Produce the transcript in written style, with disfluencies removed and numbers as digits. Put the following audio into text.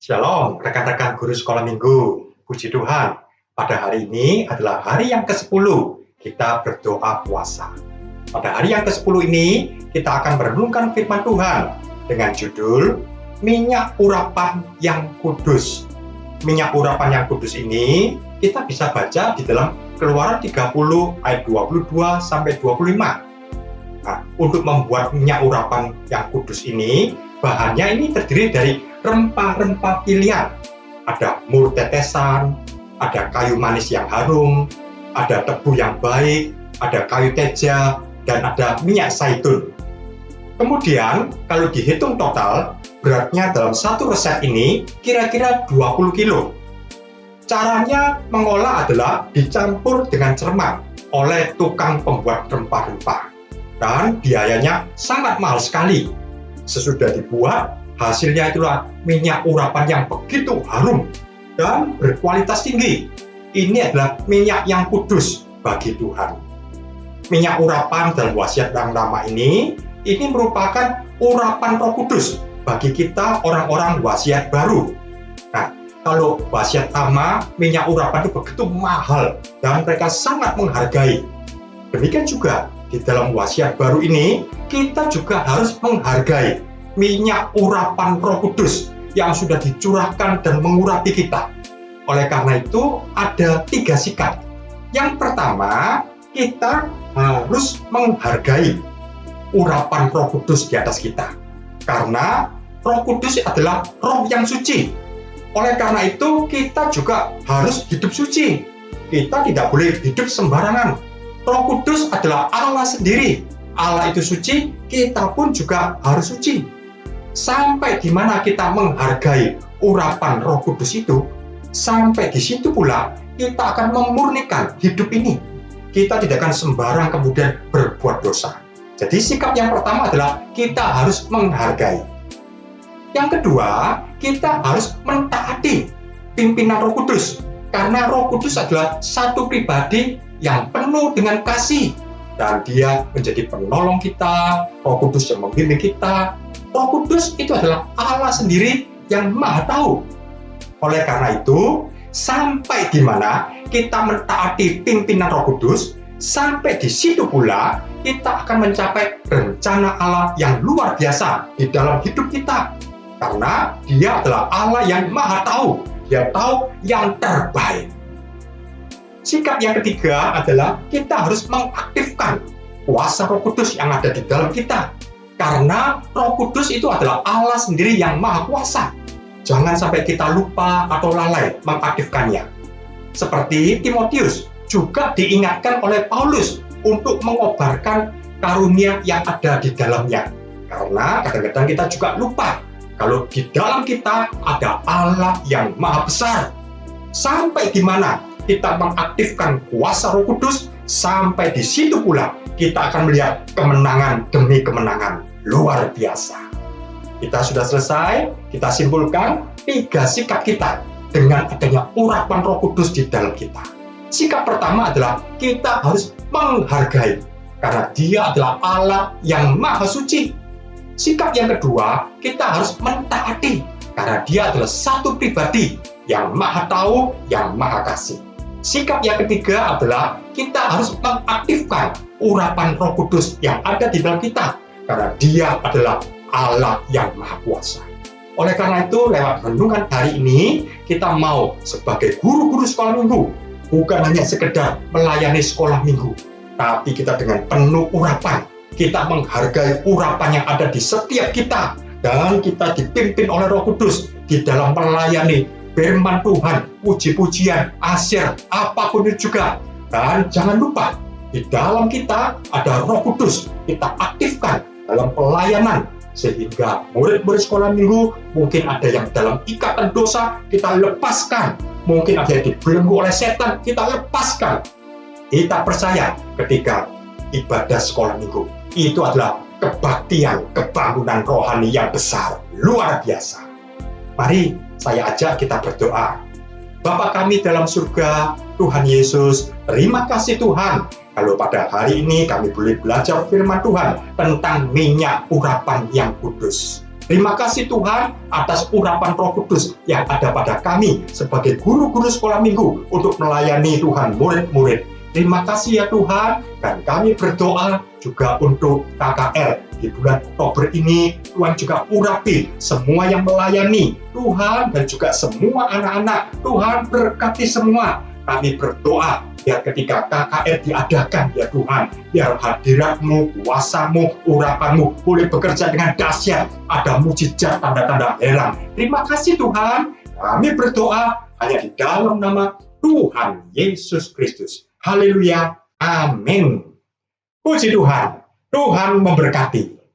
Shalom, rekan-rekan guru sekolah minggu. Puji Tuhan, pada hari ini adalah hari yang ke-10 kita berdoa puasa. Pada hari yang ke-10 ini, kita akan merenungkan firman Tuhan dengan judul Minyak Urapan yang Kudus. Minyak urapan yang kudus ini kita bisa baca di dalam Keluaran 30 ayat 22 sampai 25. Nah, untuk membuat minyak urapan yang kudus ini, bahannya ini terdiri dari rempah-rempah pilihan. Ada mur tetesan, ada kayu manis yang harum, ada tebu yang baik, ada kayu teja, dan ada minyak zaitun. Kemudian, kalau dihitung total, beratnya dalam satu resep ini kira-kira 20 kilo. Caranya mengolah adalah dicampur dengan cermat oleh tukang pembuat rempah-rempah. Dan biayanya sangat mahal sekali. Sesudah dibuat, hasilnya itulah minyak urapan yang begitu harum dan berkualitas tinggi. Ini adalah minyak yang kudus bagi Tuhan. Minyak urapan dalam wasiat yang lama ini merupakan urapan Roh Kudus bagi kita orang-orang wasiat baru. Nah, kalau wasiat lama, minyak urapan itu begitu mahal dan mereka sangat menghargai. Demikian juga di dalam wasiat baru ini, kita juga harus menghargai minyak urapan Roh Kudus yang sudah dicurahkan dan mengurapi kita. Oleh karena itu, ada 3 sikap. Yang pertama, kita harus menghargai urapan Roh Kudus di atas kita. Karena Roh Kudus adalah roh yang suci. Oleh karena itu, kita juga harus hidup suci. Kita tidak boleh hidup sembarangan. Roh Kudus adalah Allah sendiri. Allah itu suci, kita pun juga harus suci. Sampai di mana kita menghargai urapan Roh Kudus itu, sampai di situ pula kita akan memurnikan hidup ini. Kita tidak akan sembarang kemudian berbuat dosa. Jadi sikap yang pertama adalah kita harus menghargai. Yang kedua, kita harus mentaati pimpinan Roh Kudus. Karena Roh Kudus adalah satu pribadi yang penuh dengan kasih. Dan dia menjadi penolong kita, Roh Kudus yang membimbing kita. Roh Kudus itu adalah Allah sendiri yang Maha Tahu. Oleh karena itu, sampai di mana kita mentaati pimpinan Roh Kudus, sampai di situ pula kita akan mencapai rencana Allah yang luar biasa di dalam hidup kita. Karena dia adalah Allah yang Maha Tahu. Dia tahu yang terbaik. Sikap yang ketiga adalah kita harus mengaktifkan kuasa Roh Kudus yang ada di dalam kita. Karena Roh Kudus itu adalah Allah sendiri yang Maha Kuasa. Jangan sampai kita lupa atau lalai mengaktifkannya. Seperti Timotius juga diingatkan oleh Paulus untuk mengobarkan karunia yang ada di dalamnya. Karena kadang-kadang kita juga lupa kalau di dalam kita ada Allah yang Maha Besar. Sampai di mana kita mengaktifkan kuasa Roh Kudus, sampai di situ pula kita akan melihat kemenangan demi kemenangan luar biasa. Kita sudah selesai, kita simpulkan 3 sikap kita dengan adanya urapan Roh Kudus di dalam kita. Sikap pertama adalah kita harus menghargai, karena dia adalah Allah yang Maha Suci. Sikap yang kedua, kita harus mentaati, karena dia adalah satu pribadi yang Maha Tahu, yang Maha Kasih. Sikap yang ketiga adalah kita harus mengaktifkan urapan Roh Kudus yang ada di dalam kita, karena dia adalah Allah yang Maha Kuasa. Oleh karena itu, lewat renungan hari ini, kita mau sebagai guru-guru sekolah minggu, bukan hanya sekedar melayani sekolah minggu, tapi kita dengan penuh urapan. Kita menghargai urapan yang ada di setiap kita, dan kita dipimpin oleh Roh Kudus di dalam melayani firman Tuhan, puji-pujian, asyir, apapun itu juga. Dan jangan lupa, di dalam kita ada Roh Kudus, kita aktifkan dalam pelayanan. Sehingga murid-murid sekolah minggu, mungkin ada yang dalam ikatan dosa, kita lepaskan. Mungkin ada yang dibelenggu oleh setan, kita lepaskan. Kita percaya ketika ibadah sekolah minggu, itu adalah kebaktian, kebangunan rohani yang besar, luar biasa. Mari saya ajak kita berdoa. Bapa kami dalam surga, Tuhan Yesus, terima kasih Tuhan. Kalau pada hari ini kami boleh belajar firman Tuhan tentang minyak urapan yang kudus. Terima kasih Tuhan atas urapan Roh Kudus yang ada pada kami sebagai guru-guru sekolah minggu untuk melayani Tuhan murid-murid. Terima kasih ya Tuhan, dan kami berdoa juga untuk KKR di bulan Oktober ini. Tuhan juga urapi semua yang melayani Tuhan dan juga semua anak-anak. Tuhan berkati semua. Kami berdoa biar ketika KKR diadakan ya Tuhan, biar hadirat-Mu, kuasa-Mu, urapan-Mu boleh bekerja dengan dahsyat, ada mujizat, tanda-tanda heran. Terima kasih Tuhan, kami berdoa hanya di dalam nama Tuhan Yesus Kristus. Haleluya, amin. Puji Tuhan, Tuhan memberkati.